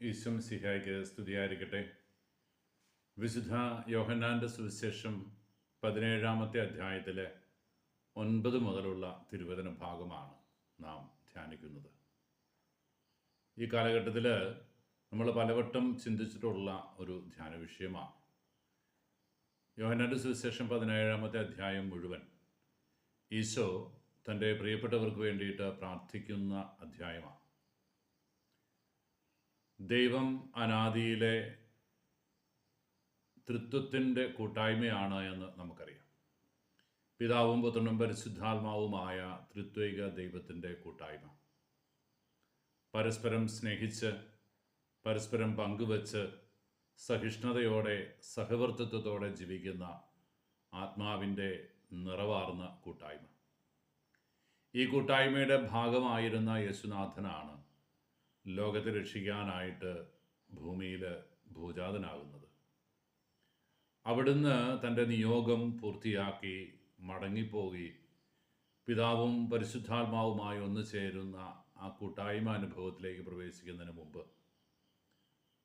ഈശോ മിശിഹായ്ക്ക് സ്തുതിയായിരിക്കട്ടെ. വിശുദ്ധ യോഹന്നാൻ്റെ സുവിശേഷം 17-ാമത്തെ അധ്യായത്തിലെ 9 മുതലുള്ള തിരുവചന ഭാഗമാണ് നാം ധ്യാനിക്കുന്നത്. ഈ കാലഘട്ടത്തിൽ നമ്മൾ പലവട്ടം ചിന്തിച്ചിട്ടുള്ള ഒരു ധ്യാന വിഷയമാണ്. യോഹന്നാൻ്റെ സുവിശേഷം 17-ാമത്തെ അധ്യായം മുഴുവൻ ഈശോ തൻ്റെ പ്രിയപ്പെട്ടവർക്ക് വേണ്ടിയിട്ട് പ്രാർത്ഥിക്കുന്ന അധ്യായമാണ്. ദൈവം അനാദിയിലെ തൃത്വത്തിൻ്റെ കൂട്ടായ്മയാണ് എന്ന് നമുക്കറിയാം. പിതാവും പുത്രനും പരിശുദ്ധാത്മാവുമായ ത്രിത്വൈക ദൈവത്തിൻ്റെ കൂട്ടായ്മ. പരസ്പരം സ്നേഹിച്ച്, പരസ്പരം പങ്കുവച്ച്, സഹിഷ്ണുതയോടെ, സഹവർത്തിത്വത്തോടെ ജീവിക്കുന്ന ആത്മാവിൻ്റെ നിറവാർന്ന കൂട്ടായ്മ. ഈ കൂട്ടായ്മയുടെ ഭാഗമായിരുന്ന യേശുനാഥനാണ് ലോകത്തെ രക്ഷിക്കാനായിട്ട് ഭൂമിയിൽ ഭൂജാതനാകുന്നത്. അവിടുന്ന് തൻ്റെ നിയോഗം പൂർത്തിയാക്കി മടങ്ങിപ്പോയി പിതാവും പരിശുദ്ധാത്മാവുമായി ഒന്നു ചേരുന്ന ആ കൂട്ടായ്മ അനുഭവത്തിലേക്ക് പ്രവേശിക്കുന്നതിന് മുമ്പ്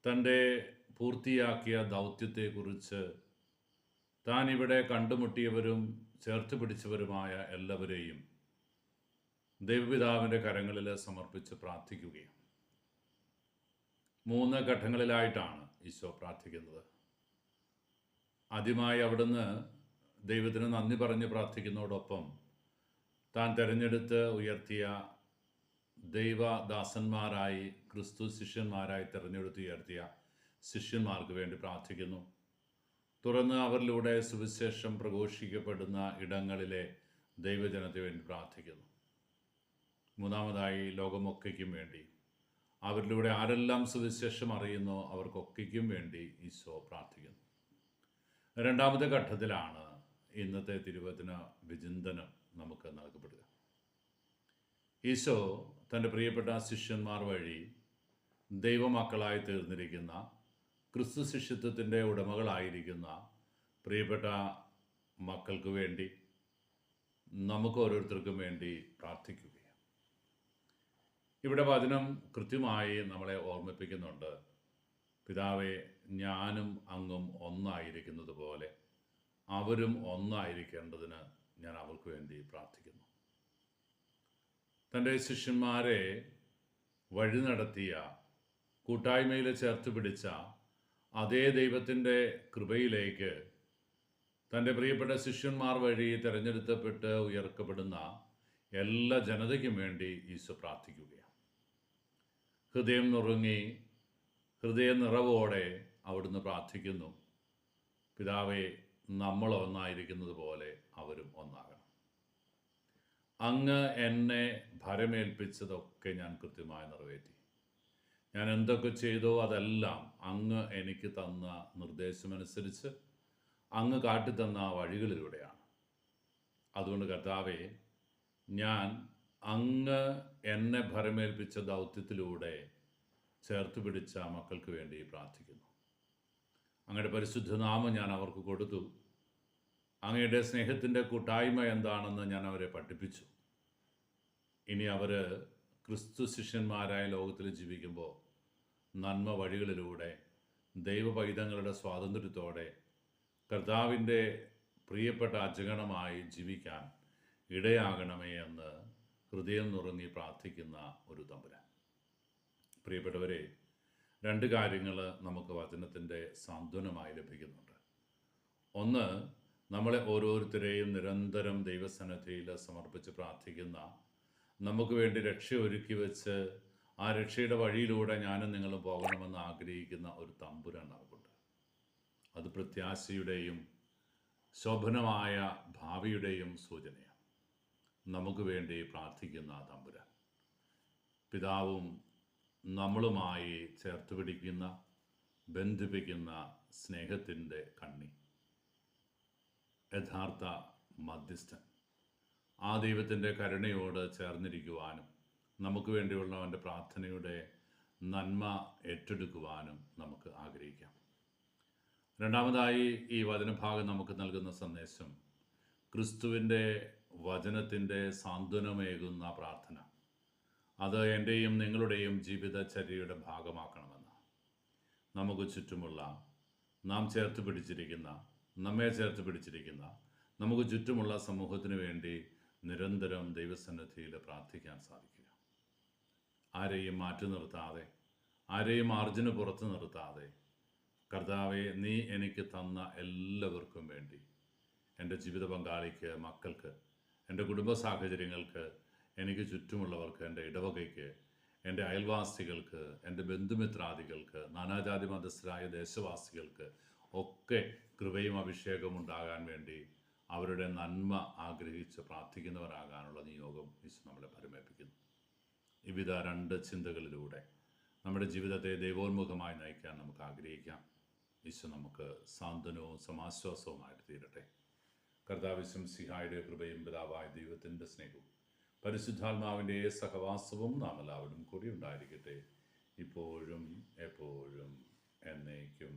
തൻ്റെ പൂർത്തിയാക്കിയ ദൗത്യത്തെക്കുറിച്ച് താൻ ഇവിടെ കണ്ടുമുട്ടിയവരും ചേർത്ത് പിടിച്ചവരുമായ എല്ലാവരെയും ദൈവപിതാവിൻ്റെ കരങ്ങളിൽ സമർപ്പിച്ച് പ്രാർത്ഥിക്കുകയാണ്. 3 ഘട്ടങ്ങളിലായിട്ടാണ് ഈശോ പ്രാർത്ഥിക്കുന്നത്. ആദ്യമായി അവിടുന്ന് ദൈവത്തിന് നന്ദി പറഞ്ഞ് പ്രാർത്ഥിക്കുന്നതോടൊപ്പം താൻ തിരഞ്ഞെടുത്ത് ഉയർത്തിയ ദൈവദാസന്മാരായി, ക്രിസ്തു ശിഷ്യന്മാരായി തിരഞ്ഞെടുത്ത് ഉയർത്തിയ ശിഷ്യന്മാർക്ക് വേണ്ടി പ്രാർത്ഥിക്കുന്നു. തുടർന്ന് അവരിലൂടെ സുവിശേഷം പ്രഘോഷിക്കപ്പെടുന്ന ഇടങ്ങളിലെ ദൈവജനത്തെ വേണ്ടി പ്രാർത്ഥിക്കുന്നു. മൂന്നാമതായി ലോകമൊക്കെയ്ക്കും വേണ്ടി, അവരിലൂടെ ആരെല്ലാം സുവിശേഷം അറിയുന്നോ അവർക്കൊക്കെയ്ക്കും വേണ്ടി ഈശോ പ്രാർത്ഥിക്കുന്നു. 2ാമത്തെ ഘട്ടത്തിലാണ് ഇന്നത്തെ തിരുവചന വിചിന്തനം നമുക്ക് നൽകപ്പെടുക. ഈശോ തൻ്റെ പ്രിയപ്പെട്ട ശിഷ്യന്മാർ വഴി ദൈവമക്കളായി തീർന്നിരിക്കുന്ന, ക്രിസ്തു ശിഷ്യത്വത്തിൻ്റെ ഉടമകളായിരിക്കുന്ന പ്രിയപ്പെട്ട മക്കൾക്ക് വേണ്ടി, നമുക്ക് ഓരോരുത്തർക്കും വേണ്ടി പ്രാർത്ഥിക്കുകയാണ്. ഇവിടെ വചനം കൃത്യമായി നമ്മളെ ഓർമ്മിപ്പിക്കുന്നുണ്ട്. പിതാവേ, ഞാനും അങ്ങും ഒന്നായിരിക്കുന്നത് പോലെ അവരും ഒന്നായിരിക്കേണ്ടതിന് ഞാൻ അവർക്ക് വേണ്ടി പ്രാർത്ഥിക്കുന്നു. തൻ്റെ ശിഷ്യന്മാരെ വഴി നടത്തിയ, കൂട്ടായ്മയിൽ ചേർത്ത് പിടിച്ച അതേ ദൈവത്തിൻ്റെ കൃപയിലേക്ക് തൻ്റെ പ്രിയപ്പെട്ട ശിഷ്യന്മാർ വഴി തിരഞ്ഞെടുക്കപ്പെട്ട് ഉയർത്തപ്പെടുന്ന എല്ലാ ജനതയ്ക്കും വേണ്ടി ഈശോ പ്രാർത്ഥിക്കുകയാണ്. ഹൃദയം നുറുങ്ങി, ഹൃദയ നിറവോടെ അവിടുന്ന് പ്രാർത്ഥിക്കുന്നു. പിതാവേ, നമ്മൾ ഒന്നായിരിക്കുന്നത് പോലെ അവരും ഒന്നാകണം. അങ്ങ് എന്നെ ഭരമേൽപ്പിച്ചതൊക്കെ ഞാൻ കൃത്യമായി നിറവേറ്റി. ഞാൻ എന്തൊക്കെ ചെയ്തോ അതെല്ലാം അങ്ങ് എനിക്ക് തന്ന നിർദ്ദേശമനുസരിച്ച് അങ്ങ് കാട്ടിത്തന്ന വഴികളിലൂടെയാണ്. അതുകൊണ്ട് കർത്താവേ, ഞാൻ അങ്ങ് എന്നെ ഭരമേൽപ്പിച്ച ദൗത്യത്തിലൂടെ ചേർത്ത് പിടിച്ച മക്കൾക്ക് വേണ്ടി പ്രാർത്ഥിക്കുന്നു. അങ്ങയുടെ പരിശുദ്ധനാമം ഞാൻ അവർക്ക് കൊടുത്തു. അങ്ങയുടെ സ്നേഹത്തിൻ്റെ കൂട്ടായ്മ എന്താണെന്ന് ഞാൻ അവരെ പഠിപ്പിച്ചു. ഇനി അവർ ക്രിസ്തു ശിഷ്യന്മാരായ ലോകത്തിൽ ജീവിക്കുമ്പോൾ നന്മ വഴികളിലൂടെ ദൈവപൈതങ്ങളുടെ സ്വാതന്ത്ര്യത്തോടെ കർത്താവിൻ്റെ പ്രിയപ്പെട്ട അജഗണമായി ജീവിക്കാൻ ഇടയാകണമേ എന്ന് ഹൃദയം നുറുങ്ങി പ്രാർത്ഥിക്കുന്ന ഒരു തമ്പുരാൻ. പ്രിയപ്പെട്ടവരെ, 2 കാര്യങ്ങൾ നമുക്ക് വചനത്തിൻ്റെ സാന്ത്വനമായി ലഭിക്കുന്നുണ്ട്. ഒന്ന്, നമ്മളെ ഓരോരുത്തരെയും നിരന്തരം ദൈവസന്നിധിയിൽ സമർപ്പിച്ച് പ്രാർത്ഥിക്കുന്ന, നമുക്ക് വേണ്ടി രക്ഷ ഒരുക്കി വെച്ച് ആ രക്ഷയുടെ വഴിയിലൂടെ ഞാനും നിങ്ങളും പോകണമെന്ന് ആഗ്രഹിക്കുന്ന ഒരു തമ്പുരാൻ നമുക്കുണ്ട്. അത് പ്രത്യാശയുടെയും ശോഭനമായ ഭാവിയുടെയും സൂചനയാണ്. നമുക്ക് വേണ്ടി പ്രാർത്ഥിക്കുന്ന തമ്പുരാൻ, പിതാവും നമ്മളുമായി ചേർത്ത് പിടിക്കുന്ന, ബന്ധിപ്പിക്കുന്ന സ്നേഹത്തിൻ്റെ കണ്ണി, യഥാർത്ഥ മധ്യസ്ഥൻ, ആ ദൈവത്തിൻ്റെ കരുണയോട് ചേർന്നിരിക്കുവാനും നമുക്ക് വേണ്ടിയുള്ള അവൻ്റെ പ്രാർത്ഥനയുടെ നന്മ ഏറ്റെടുക്കുവാനും നമുക്ക് ആഗ്രഹിക്കാം. രണ്ടാമതായി ഈ വചനഭാഗം നമുക്ക് നൽകുന്ന സന്ദേശം ക്രിസ്തുവിൻ്റെ വചനത്തിൻ്റെ സാന്ത്വനമേകുന്ന പ്രാർത്ഥന. അത് എൻ്റെയും നിങ്ങളുടെയും ജീവിതചര്യയുടെ ഭാഗമാക്കണമെന്ന്. നമുക്ക് ചുറ്റുമുള്ള, നാം ചേർത്ത് പിടിച്ചിരിക്കുന്ന, നമ്മെ ചേർത്ത് പിടിച്ചിരിക്കുന്ന, നമുക്ക് ചുറ്റുമുള്ള സമൂഹത്തിന് വേണ്ടി നിരന്തരം ദൈവസന്നിധിയിൽ പ്രാർത്ഥിക്കാൻ സാധിക്കുക. ആരെയും മാറ്റി നിർത്താതെ, ആരെയും മാർജിന് പുറത്ത് നിർത്താതെ, കർത്താവെ, നീ എനിക്ക് തന്ന എല്ലാവർക്കും വേണ്ടി, എൻ്റെ ജീവിത പങ്കാളിക്ക്, മക്കൾക്ക്, എൻ്റെ കുടുംബ സാഹചര്യങ്ങൾക്ക്, എനിക്ക് ചുറ്റുമുള്ളവർക്ക്, എൻ്റെ ഇടവകയ്ക്ക്, എൻ്റെ അയൽവാസികൾക്ക്, എൻ്റെ ബന്ധുമിത്രാദികൾക്ക്, നാനാജാതി മതസ്ഥരായ ദേശവാസികൾക്ക് ഒക്കെ കൃപയും അഭിഷേകവും ഉണ്ടാകാൻ വേണ്ടി അവരുടെ നന്മ ആഗ്രഹിച്ച് പ്രാർത്ഥിക്കുന്നവരാകാനുള്ള നിയോഗം ഈശോ നമ്മളെ പരിമേൽപ്പിക്കുന്നു. വിവിധ 2 ചിന്തകളിലൂടെ നമ്മുടെ ജീവിതത്തെ ദൈവോന്മുഖമായി നയിക്കാൻ നമുക്ക് ആഗ്രഹിക്കാം. ഈശോ നമുക്ക് സാന്ത്വനവും സമാശ്വാസവുമായിട്ട് തീരട്ടെ. കർത്താവ് മിശിഹായുടെ കൃപയും പിതാവായ ദൈവത്തിൻ്റെ സ്നേഹവും പരിശുദ്ധാത്മാവിൻ്റെ സഹവാസവും നാം എല്ലാവരും കൂടി ഉണ്ടായിരിക്കട്ടെ, ഇപ്പോഴും എപ്പോഴും എന്നേക്കും.